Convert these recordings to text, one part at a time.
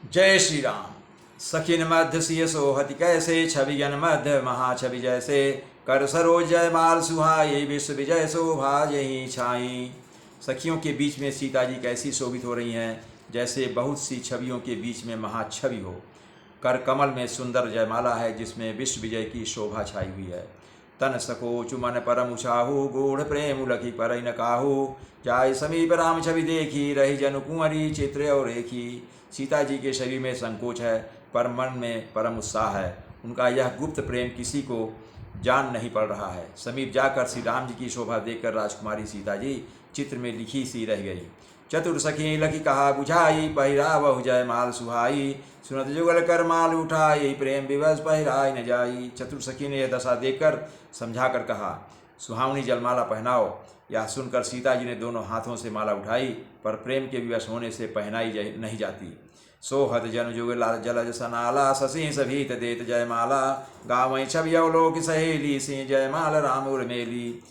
जय श्री राम। सखिन मध्य सिय सोहति कैसे, छवि जन मध्य महाछवि जैसे। कर सरोज जय माल सुहाई, विश्व विजय शोभा यही छाई। सखियों के बीच में सीता जी कैसी शोभित हो रही हैं, जैसे बहुत सी छवियों के बीच में महाछवि हो। कर कमल में सुंदर जयमाला है, जिसमें विश्व विजय की शोभा छाई हुई है। तन सकोचु मन परम उछाहु, गूढ़ प्रेम लखी पर न काहू। जाय समीप राम छवि देखी, रही जनु कुंवरी चित्र और रेखी। सीता जी के शरीर में संकोच है, पर मन में परम उत्साह है। उनका यह गुप्त प्रेम किसी को जान नहीं पड़ रहा है। समीप जाकर श्री राम जी की शोभा देखकर राजकुमारी सीता जी चित्र में लिखी सी रह गई। चतुर सखी लखी कहा बुझाई, पहिरावहु जय माल सुहाई। सुनत जुगल कर माल उठाई, प्रेम विवश पहिराई न जाई। चतुर सखी ने यह दशा देखकर समझा कर कहा, सुहावनी जलमाला पहनाओ। यह सुनकर सीता जी ने दोनों हाथों से माला उठाई, पर प्रेम के विवश होने से पहनाई नहीं जाती। सोहत जन जुग जलज सनाला, ससी सभीत देत जयमाला। गावई छवि अवलोक सहेली, सिंह जयमाल राम उर्मेली।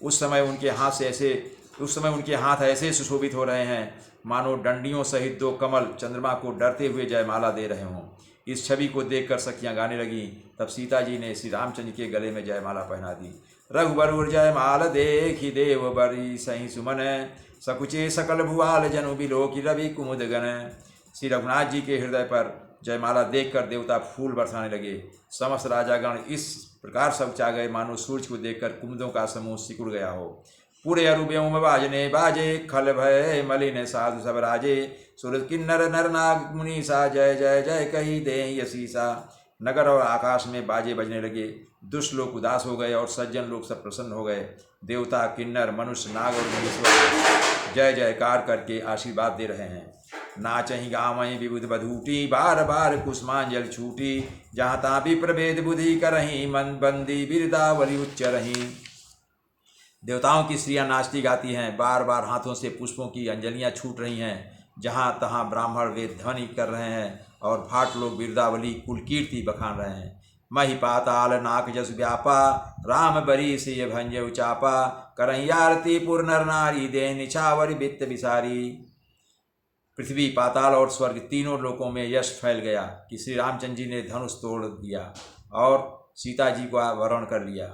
उस समय उनके हाथ ऐसे सुशोभित हो रहे हैं, मानो डंडियों सहित दो कमल चंद्रमा को डरते हुए जयमाला दे रहे हों। इस छवि को देखकर सखियां गाने लगीं। तब सीता जी ने श्री रामचंद्र के गले में जयमाला पहना दी। रघुबर जयमाल देखी, देव बरी सही सुमन। सकुचे सकल भुआल जनु बिलोकी रवि कुमुद गण। श्री रघुनाथ जी के हृदय पर जयमाला देखकर देवता फूल बरसाने लगे। समस्त राजागण इस प्रकार सब चा गए, मानो सूर्य को देखकर कुमुदों का समूह सिकुड़ गया हो। पूरे अरुब्यों बाजने बाजे, खल भय मलिन साधु सब राजे। सूरज किन्नर नर नाग मुनि सा, जय जय जय कही दे यशीसा। नगर और आकाश में बाजे बजने लगे। दुष्ट लोग उदास हो गए और सज्जन लोग सब प्रसन्न हो गए। देवता, किन्नर, मनुष्य, नाग और मुनीश्वर जय जयकार करके आशीर्वाद दे रहे हैं। नाचही गावहीं विबुध बधूटी, बार बार कुसुमांजल छूटी। जहाँ ता भी प्रभेद बुद्धि करहीं, मन बंदी बिरदावली उच्चरहीं। देवताओं की स्त्रियां नाचती गाती हैं, बार बार हाथों से पुष्पों की अंजलियां छूट रही हैं। जहाँ तहाँ ब्राह्मण वेद ध्वनि कर रहे हैं और भाट लोग बिरदावली कुलकीर्ति बखान रहे हैं। मही पाताल नाक जस व्यापा, राम बरी से भंज उचापा। करही आरती पुर नर नारी, देह निछावर वित्त विसारी। पृथ्वी, पाताल और स्वर्ग तीनों लोकों में यश फैल गया कि श्री रामचंद्र जी ने धनुष तोड़ दिया और सीता जी को वरण कर लिया।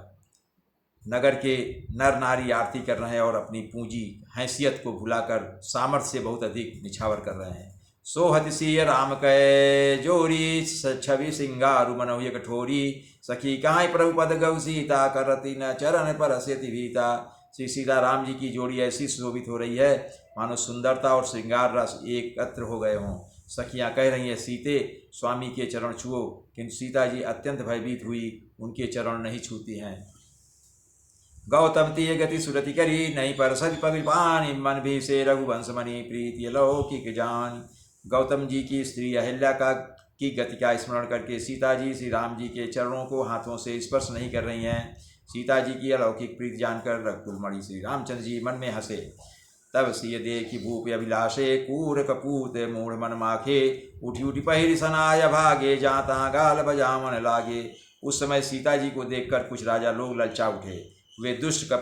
नगर के नर नारी आरती कर रहे हैं और अपनी पूंजी हैसियत को भुलाकर सामर्थ्य से बहुत अधिक निछावर कर रहे हैं। सोहत सिय राम कै जोरी, छवि सिंगारु मनोह कठोरी। सखी कहाँ प्रभुपद गौ सीता, करती न चरण पर सेति भीता। श्री सीता राम जी की जोड़ी ऐसी सुशोभित हो रही है, मानो सुंदरता और श्रृंगार रस एकत्र हो गए हों। सखियाँ कह रही हैं, सीते स्वामी के चरण छुओ, किंतु सीता जी अत्यंत भयभीत हुई उनके चरण नहीं छूती हैं। गौतम तीय गति सुरति करी, नहीं पर सति पग पानी। मन भी से रघुवंश मणि, प्रीति अलौकिक जान। गौतम जी की स्त्री अहिल्या की गति का स्मरण करके सीता जी श्री राम जी के चरणों को हाथों से स्पर्श नहीं कर रही हैं। सीता जी की अलौकिक प्रीति जानकर रघुकुलमणि श्री रामचंद्र जी मन में हंसे। तब सिय देखी भूप अभिलाषे, कूर कपूत मूढ़ मन माखे। उठी उठी पहिरी सनाय भागे, जहाँ तहाँ गाल बजावन लागे। उस समय सीता जी को देखकर कुछ राजा लोग ललचा उठे। वे दुष्ट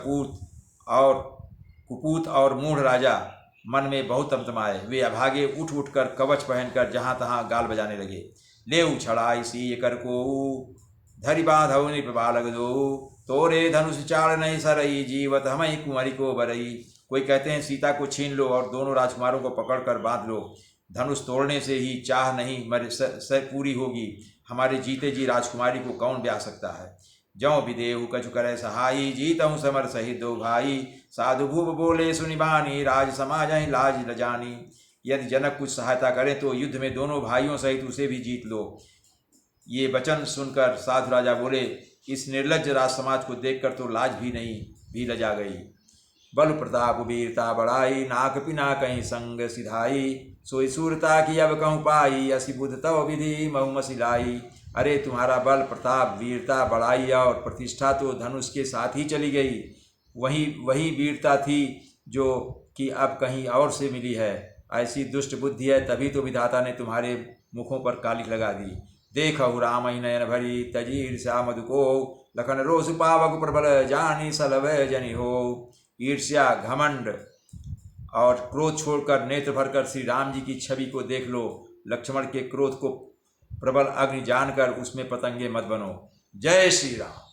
कुपूत और मूढ़ राजा मन में बहुत तमतमाए। वे अभागे उठ उठकर कवच पहनकर जहाँ तहाँ गाल बजाने लगे। ले उछड़ाई सी कर को, धरि बांधव निप बालक दो। तोरे धनुष चाड़ नहीं सरई, जीवत हमई कुंवरी को बरई। कोई कहते हैं सीता को छीन लो और दोनों राजकुमारों को पकड़कर बांध लो। धनुष तोड़ने से ही चाह नहीं मर सर पूरी होगी। हमारे जीते जी राजकुमारी को कौन ब्याह सकता है। जौ विदेहु कछु करे सहाई, जीतहु समर सहित दो भाई। साधु भूप बोले सुनिबानी, राज समाज लाज न जानी। यदि जनक कुछ सहायता करें तो युद्ध में दोनों भाइयों सहित उसे भी जीत लो। ये वचन सुनकर साधु राजा बोले, इस निर्लज्ज राज समाज को देखकर तो लाज भी नहीं भी लजा गई। बल प्रताप वीरता बढ़ाई, नाक पिना कहीं संग सिधाई। सोई सूरता की अब कहूँ पाई, असी बुध तव विधि महु मसिलाई। अरे तुम्हारा बल प्रताप वीरता बढ़ाई और प्रतिष्ठा तो धनुष के साथ ही चली गई। वही वीरता थी जो कि अब कहीं और से मिली है। ऐसी दुष्ट बुद्धि है, तभी तो विधाता ने तुम्हारे मुखों पर कालिक लगा दी। देखहु राम नयन भरी, तजी ईर्ष्या मधु को। लखन रोष पावक प्रबल, जानी सलवय जनि हो। ईर्ष्या, घमंड और क्रोध छोड़कर नेत्र भरकर श्री राम जी की छवि को देख लो। लक्ष्मण के क्रोध को प्रबल अग्नि जानकर उसमें पतंगे मत बनो। जय श्री राम।